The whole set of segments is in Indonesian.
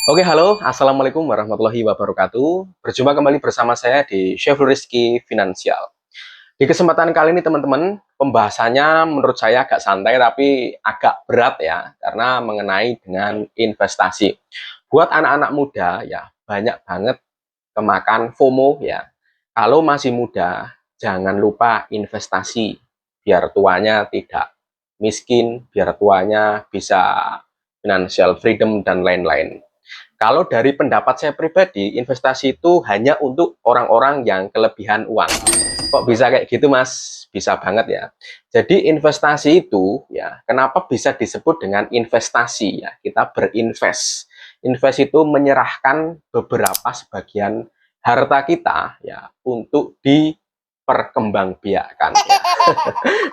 Oke, halo. Assalamualaikum warahmatullahi wabarakatuh. Berjumpa kembali bersama saya di Syafrul Rizky Finansial. Di kesempatan kali ini, teman-teman, pembahasannya menurut saya agak santai tapi agak berat ya, karena mengenai dengan investasi. Buat anak-anak muda, ya, banyak banget kemakan FOMO ya. Kalau masih muda, jangan lupa investasi, biar tuanya tidak miskin, biar tuanya bisa financial freedom dan lain-lain. Kalau dari pendapat saya pribadi, investasi itu hanya untuk orang-orang yang kelebihan uang. Kok bisa kayak gitu, Mas? Bisa banget ya. Jadi investasi itu ya, kenapa bisa disebut dengan investasi ya? Kita berinvest. Invest itu menyerahkan beberapa sebagian harta kita ya untuk diperkembangbiakan ya.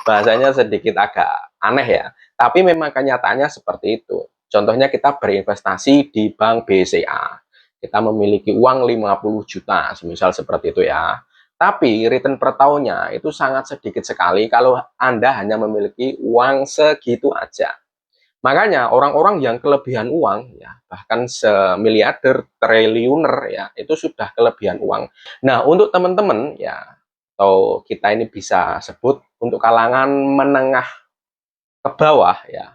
Bahasanya sedikit agak aneh ya, tapi memang kenyataannya seperti itu. Contohnya kita berinvestasi di bank BCA. Kita memiliki uang 50 juta, misal seperti itu ya. Tapi return per tahunnya itu sangat sedikit sekali kalau Anda hanya memiliki uang segitu aja. Makanya orang-orang yang kelebihan uang ya, bahkan semiliarder, triliuner ya, itu sudah kelebihan uang. Nah, untuk teman-teman ya, atau kita ini bisa sebut untuk kalangan menengah ke bawah ya,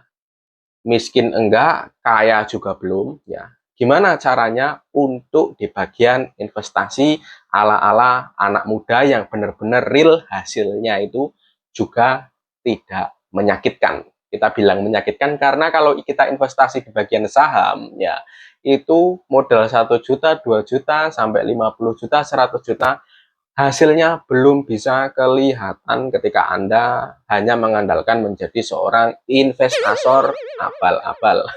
miskin enggak, kaya juga belum ya. Gimana caranya untuk di bagian investasi ala-ala anak muda yang benar-benar real hasilnya itu juga tidak menyakitkan. Kita bilang menyakitkan karena kalau kita investasi di bagian saham ya itu modal 1 juta, 2 juta sampai 50 juta, 100 juta hasilnya belum bisa kelihatan ketika Anda hanya mengandalkan menjadi seorang investor abal-abal.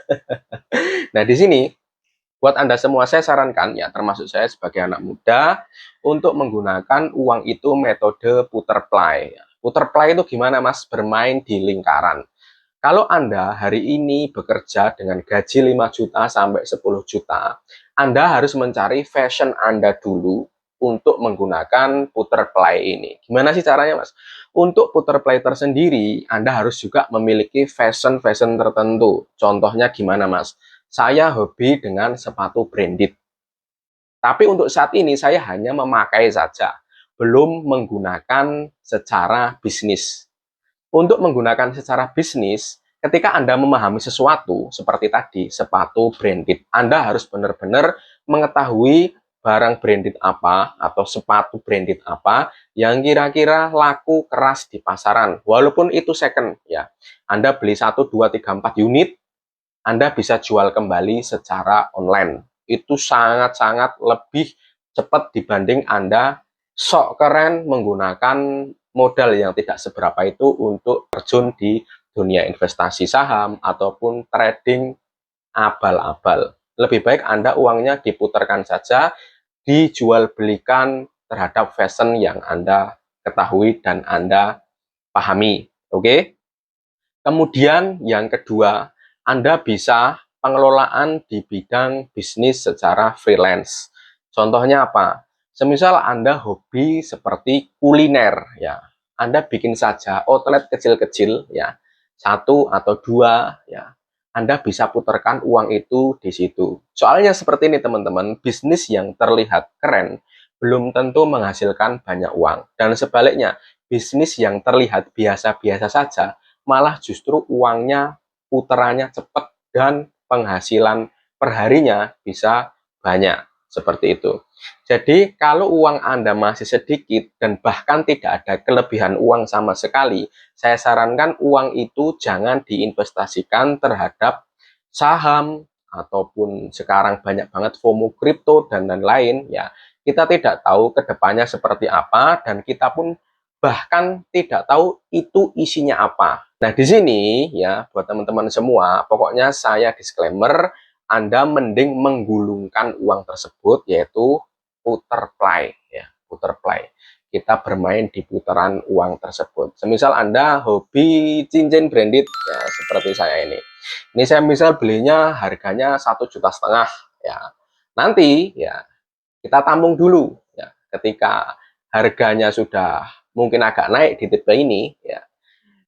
Nah, di sini buat Anda semua saya sarankan ya, termasuk saya sebagai anak muda, untuk menggunakan uang itu metode puter play. Puter play itu gimana, Mas? Bermain di lingkaran. Kalau Anda hari ini bekerja dengan gaji 5 juta sampai 10 juta, Anda harus mencari fashion Anda dulu untuk menggunakan puter play ini. Gimana sih caranya, Mas? Untuk puter play tersendiri, Anda harus juga memiliki fashion-fashion tertentu. Contohnya gimana, Mas? Saya hobi dengan sepatu branded. Tapi untuk saat ini saya hanya memakai saja, belum menggunakan secara bisnis. Untuk menggunakan secara bisnis, ketika Anda memahami sesuatu seperti tadi, sepatu branded, Anda harus benar-benar mengetahui barang branded apa atau sepatu branded apa yang kira-kira laku keras di pasaran. Walaupun itu second ya. Anda beli 1, 2, 3, 4 unit, Anda bisa jual kembali secara online. Itu sangat-sangat lebih cepat dibanding Anda sok keren menggunakan modal yang tidak seberapa itu untuk terjun di dunia investasi saham ataupun trading abal-abal. Lebih baik Anda uangnya diputarkan saja, dijual belikan terhadap fashion yang Anda ketahui dan Anda pahami. Oke? Kemudian yang kedua, Anda bisa pengelolaan di bidang bisnis secara freelance. Contohnya apa? Semisal Anda hobi seperti kuliner ya. Anda bikin saja outlet kecil-kecil ya. 1 atau 2 ya. Anda bisa putarkan uang itu di situ. Soalnya seperti ini teman-teman, bisnis yang terlihat keren belum tentu menghasilkan banyak uang. Dan sebaliknya, bisnis yang terlihat biasa-biasa saja malah justru uangnya putarannya cepat dan penghasilan perharinya bisa banyak seperti itu. Jadi kalau uang Anda masih sedikit dan bahkan tidak ada kelebihan uang sama sekali, saya sarankan uang itu jangan diinvestasikan terhadap saham ataupun sekarang banyak banget FOMO kripto dan lain-lain ya. Kita tidak tahu kedepannya seperti apa dan kita pun bahkan tidak tahu itu isinya apa. Nah, di sini ya buat teman-teman semua, pokoknya saya disclaimer, Anda mending menggulungkan uang tersebut yaitu puter play ya, puter play. Kita bermain di putaran uang tersebut. Semisal Anda hobi cincin branded ya seperti saya ini. Ini saya misal belinya harganya 1,5 juta ya. Nanti ya kita tampung dulu ya. Ketika harganya sudah mungkin agak naik di tipe ini ya,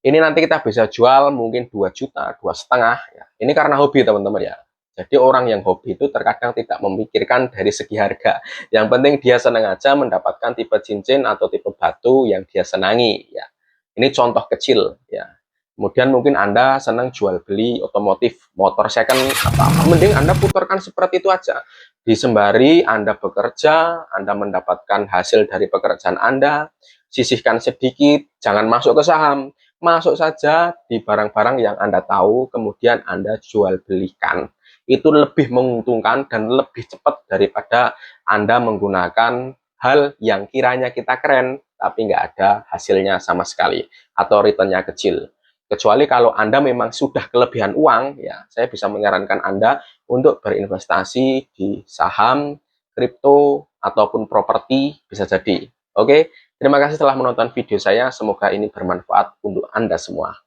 ini nanti kita bisa jual mungkin 2 juta, 2,5 ya. Ini karena hobi teman-teman ya. Jadi orang yang hobi itu terkadang tidak memikirkan dari segi harga. Yang penting dia senang aja mendapatkan tipe cincin atau tipe batu yang dia senangi ya. Ini contoh kecil ya. Kemudian mungkin Anda senang jual beli otomotif, motor second atau apa, mending Anda putarkan seperti itu aja. Disembari Anda bekerja, Anda mendapatkan hasil dari pekerjaan Anda, sisihkan sedikit, jangan masuk ke saham, masuk saja di barang-barang yang Anda tahu, kemudian Anda jual belikan. Itu lebih menguntungkan dan lebih cepat daripada Anda menggunakan hal yang kiranya kita keren, tapi nggak ada hasilnya sama sekali, atau returnnya kecil. Kecuali kalau Anda memang sudah kelebihan uang, ya saya bisa menyarankan Anda untuk berinvestasi di saham, kripto, ataupun properti bisa jadi. Oke, terima kasih telah menonton video saya. Semoga ini bermanfaat untuk Anda semua.